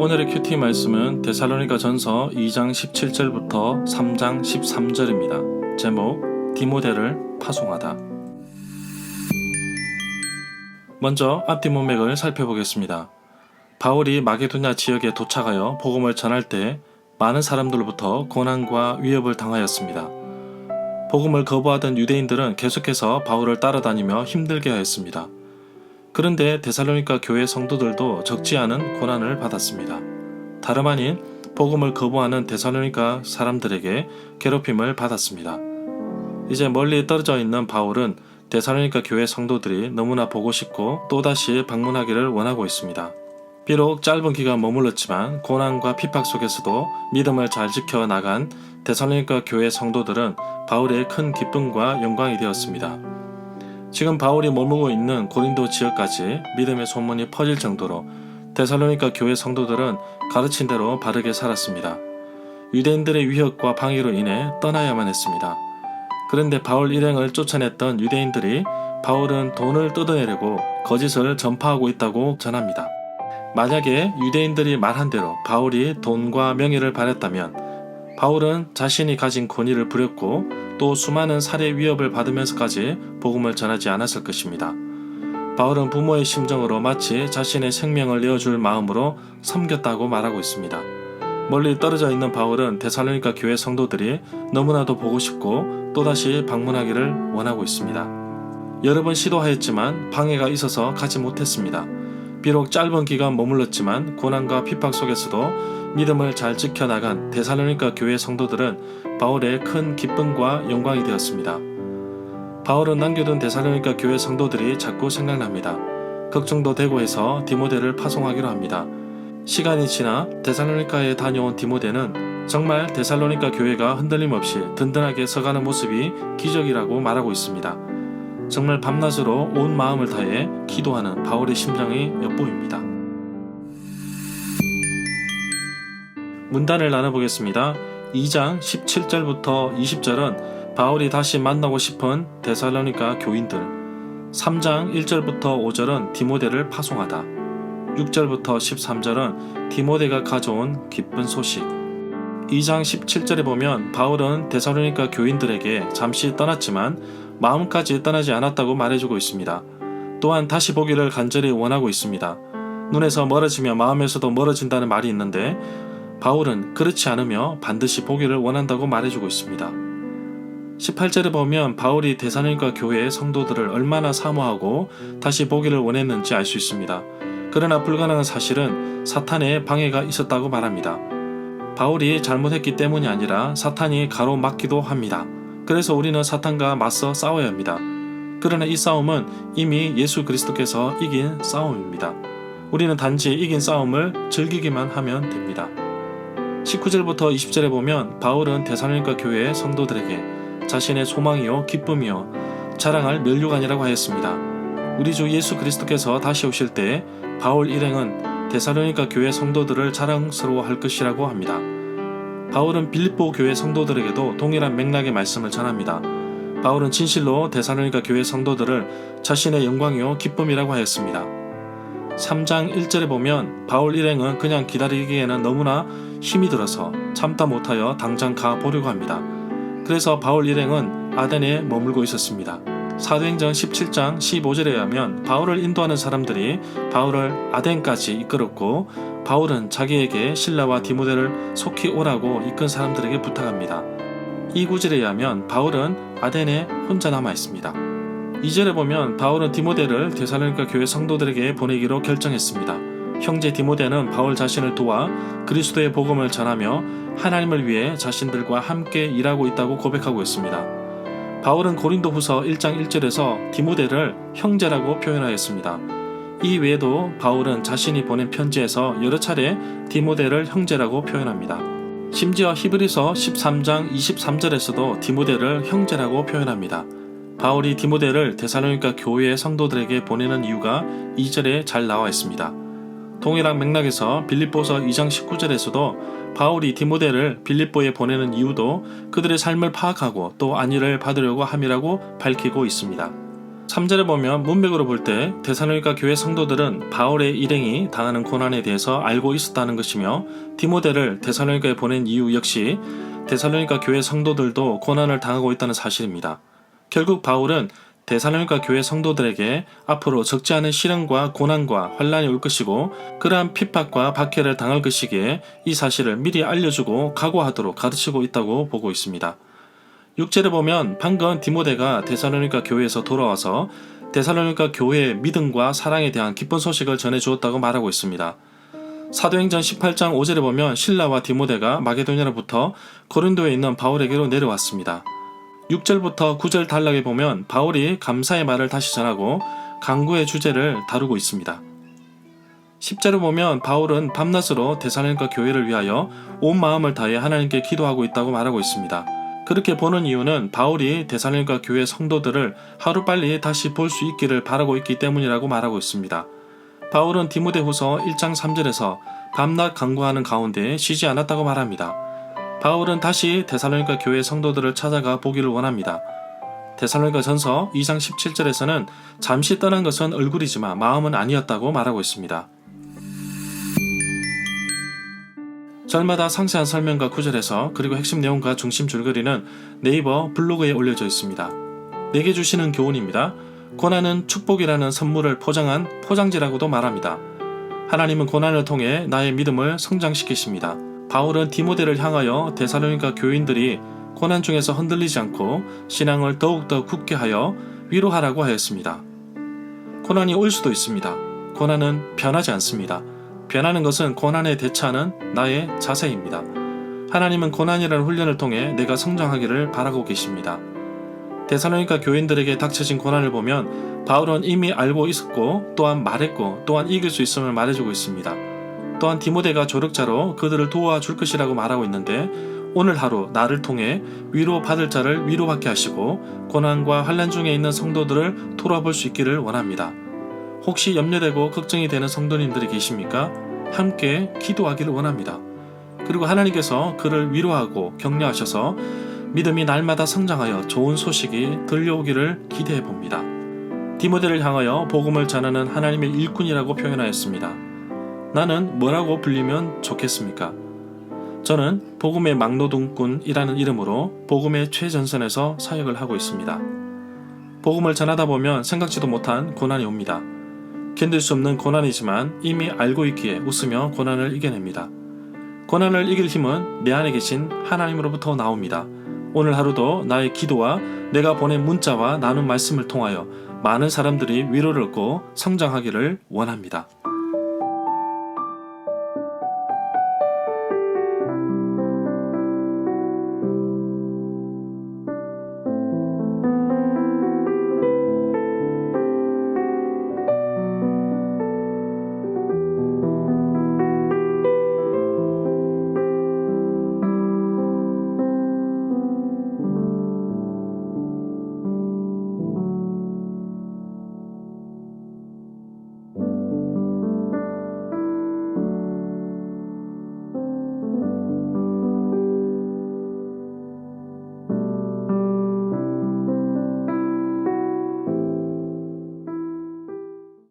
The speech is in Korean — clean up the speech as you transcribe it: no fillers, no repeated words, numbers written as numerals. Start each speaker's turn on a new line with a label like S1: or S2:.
S1: 오늘의 큐티 말씀은 데살로니가 전서 2장 17절부터 3장 13절입니다. 제목 디모데를 파송하다. 먼저 앞뒤 문맥을 살펴보겠습니다. 바울이 마게도냐 지역에 도착하여 복음을 전할 때 많은 사람들로부터 고난과 위협을 당하였습니다. 복음을 거부하던 유대인들은 계속해서 바울을 따라다니며 힘들게 하였습니다. 그런데 데살로니가 교회 성도들도 적지 않은 고난을 받았습니다. 다름 아닌 복음을 거부하는 데살로니가 사람들에게 괴롭힘을 받았습니다. 이제 멀리 떨어져 있는 바울은 데살로니가 교회 성도들이 너무나 보고 싶고 또다시 방문하기를 원하고 있습니다. 비록 짧은 기간 머물렀지만 고난과 핍박 속에서도 믿음을 잘 지켜나간 데살로니가 교회 성도들은 바울의 큰 기쁨과 영광이 되었습니다. 지금 바울이 머물고 있는 고린도 지역까지 믿음의 소문이 퍼질 정도로 데살로니가 교회 성도들은 가르친 대로 바르게 살았습니다. 유대인들의 위협과 방해로 인해 떠나야만 했습니다. 그런데 바울 일행을 쫓아냈던 유대인들이 바울은 돈을 뜯어내려고 거짓을 전파하고 있다고 전합니다. 만약에 유대인들이 말한 대로 바울이 돈과 명예를 바랬다면 바울은 자신이 가진 권위를 부렸고 또 수많은 살해 위협을 받으면서까지 복음을 전하지 않았을 것입니다. 바울은 부모의 심정으로 마치 자신의 생명을 내어줄 마음으로 섬겼다고 말하고 있습니다. 멀리 떨어져 있는 바울은 데살로니가 교회 성도들이 너무나도 보고 싶고 또다시 방문하기를 원하고 있습니다. 여러 번 시도하였지만 방해가 있어서 가지 못했습니다. 비록 짧은 기간 머물렀지만 고난과 핍박 속에서도 믿음을 잘 지켜나간 데살로니가 교회 성도들은 바울의 큰 기쁨과 영광이 되었습니다. 바울은 남겨둔 데살로니가 교회 성도들이 자꾸 생각납니다. 걱정도 되고 해서 디모데를 파송하기로 합니다. 시간이 지나 데살로니가에 다녀온 디모데는 정말 데살로니가 교회가 흔들림 없이 든든하게 서가는 모습이 기적이라고 말하고 있습니다. 정말 밤낮으로 온 마음을 다해 기도하는 바울의 심정이 엿보입니다. 문단을 나눠보겠습니다. 2장 17절부터 20절은 바울이 다시 만나고 싶은 데살로니가 교인들, 3장 1절부터 5절은 디모데를 파송하다, 6절부터 13절은 디모데가 가져온 기쁜 소식. 2장 17절에 보면 바울은 데살로니가 교인들에게 잠시 떠났지만 마음까지 떠나지 않았다고 말해주고 있습니다. 또한 다시 보기를 간절히 원하고 있습니다. 눈에서 멀어지며 마음에서도 멀어진다는 말이 있는데 바울은 그렇지 않으며 반드시 보기를 원한다고 말해주고 있습니다. 18절에 보면 바울이 데살로니가 교회의 성도들을 얼마나 사모하고 다시 보기를 원했는지 알 수 있습니다. 그러나 불가능한 사실은 사탄의 방해가 있었다고 말합니다. 바울이 잘못했기 때문이 아니라 사탄이 가로막기도 합니다. 그래서 우리는 사탄과 맞서 싸워야 합니다. 그러나 이 싸움은 이미 예수 그리스도께서 이긴 싸움입니다. 우리는 단지 이긴 싸움을 즐기기만 하면 됩니다. 19절부터 20절에 보면 바울은 데살로니가 교회의 성도들에게 자신의 소망이요 기쁨이요 자랑할 면류관이라고 하였습니다. 우리 주 예수 그리스도께서 다시 오실 때 바울 일행은 데살로니가 교회 성도들을 자랑스러워할 것이라고 합니다. 바울은 빌립보 교회 성도들에게도 동일한 맥락의 말씀을 전합니다. 바울은 진실로 데살로니가 교회 성도들을 자신의 영광이요 기쁨이라고 하였습니다. 3장 1절에 보면 바울 일행은 그냥 기다리기에는 너무나 힘이 들어서 참다 못하여 당장 가보려고 합니다. 그래서 바울 일행은 아덴에 머물고 있었습니다. 사도행전 17장 15절에 의하면 바울을 인도하는 사람들이 바울을 아덴까지 이끌었고 바울은 자기에게 실라와 디모데를 속히 오라고 이끈 사람들에게 부탁합니다. 이 구절에 의하면 바울은 아덴에 혼자 남아 있습니다. 2절에 보면 바울은 디모데를 데살로니가 교회 성도들에게 보내기로 결정했습니다. 형제 디모데는 바울 자신을 도와 그리스도의 복음을 전하며 하나님을 위해 자신들과 함께 일하고 있다고 고백하고 있습니다. 바울은 고린도후서 1장 1절에서 디모데를 형제라고 표현하였습니다. 이 외에도 바울은 자신이 보낸 편지에서 여러 차례 디모데를 형제라고 표현합니다. 심지어 히브리서 13장 23절에서도 디모데를 형제라고 표현합니다. 바울이 디모데를 데살로니가 교회의 성도들에게 보내는 이유가 2절에 잘 나와 있습니다. 동일한 맥락에서 빌립보서 2장 19절에서도 바울이 디모데를 빌립보에 보내는 이유도 그들의 삶을 파악하고 또 안위를 받으려고 함이라고 밝히고 있습니다. 3절에 보면 문맥으로 볼 때 데살로니가 교회 성도들은 바울의 일행이 당하는 고난에 대해서 알고 있었다는 것이며 디모데를 데살로니가에 보낸 이유 역시 데살로니가 교회 성도들도 고난을 당하고 있다는 사실입니다. 결국 바울은 데살로니가 교회 성도들에게 앞으로 적지 않은 시련과 고난과 환난이 올 것이고 그러한 핍박과 박해를 당할 것이기에 이 사실을 미리 알려주고 각오하도록 가르치고 있다고 보고 있습니다. 6절에 보면 방금 디모데가 데살로니가 교회에서 돌아와서 데살로니가 교회의 믿음과 사랑에 대한 기쁜 소식을 전해주었다고 말하고 있습니다. 사도행전 18장 5절에 보면 실라와 디모데가 마게도냐로부터 고린도에 있는 바울에게로 내려왔습니다. 6절부터 9절 단락에 보면 바울이 감사의 말을 다시 전하고 간구의 주제를 다루고 있습니다. 10절을 보면 바울은 밤낮으로 데살로니가 교회를 위하여 온 마음을 다해 하나님께 기도하고 있다고 말하고 있습니다. 그렇게 보는 이유는 바울이 데살로니가 교회 성도들을 하루빨리 다시 볼 수 있기를 바라고 있기 때문이라고 말하고 있습니다. 바울은 디모데후서 1장 3절에서 밤낮 간구하는 가운데 쉬지 않았다고 말합니다. 바울은 다시 데살로니가 교회 성도들을 찾아가 보기를 원합니다. 데살로니가 전서 2장 17절에서는 잠시 떠난 것은 얼굴이지만 마음은 아니었다고 말하고 있습니다. 절마다 상세한 설명과 구절에서 그리고 핵심 내용과 중심 줄거리는 네이버 블로그에 올려져 있습니다. 내게 주시는 교훈입니다. 고난은 축복이라는 선물을 포장한 포장지라고도 말합니다. 하나님은 고난을 통해 나의 믿음을 성장시키십니다. 바울은 디모데를 향하여 데살로니가 교인들이 고난 중에서 흔들리지 않고 신앙을 더욱더 굳게 하여 위로하라고 하였습니다. 고난이 올 수도 있습니다. 고난은 변하지 않습니다. 변하는 것은 고난에 대처하는 나의 자세입니다. 하나님은 고난이라는 훈련을 통해 내가 성장하기를 바라고 계십니다. 데살로니가 교인들에게 닥쳐진 고난을 보면 바울은 이미 알고 있었고 또한 말했고 또한 이길 수 있음을 말해주고 있습니다. 또한 디모데가 조력자로 그들을 도와줄 것이라고 말하고 있는데 오늘 하루 나를 통해 위로받을 자를 위로받게 하시고 고난과 환난 중에 있는 성도들을 돌아볼 수 있기를 원합니다. 혹시 염려되고 걱정이 되는 성도님들이 계십니까? 함께 기도하기를 원합니다. 그리고 하나님께서 그를 위로하고 격려하셔서 믿음이 날마다 성장하여 좋은 소식이 들려오기를 기대해 봅니다. 디모데를 향하여 복음을 전하는 하나님의 일꾼이라고 표현하였습니다. 나는 뭐라고 불리면 좋겠습니까? 저는 복음의 막노동꾼이라는 이름으로 복음의 최전선에서 사역을 하고 있습니다. 복음을 전하다 보면 생각지도 못한 고난이 옵니다. 견딜 수 없는 고난이지만 이미 알고 있기에 웃으며 고난을 이겨냅니다. 고난을 이길 힘은 내 안에 계신 하나님으로부터 나옵니다. 오늘 하루도 나의 기도와 내가 보낸 문자와 나눈 말씀을 통하여 많은 사람들이 위로를 얻고 성장하기를 원합니다.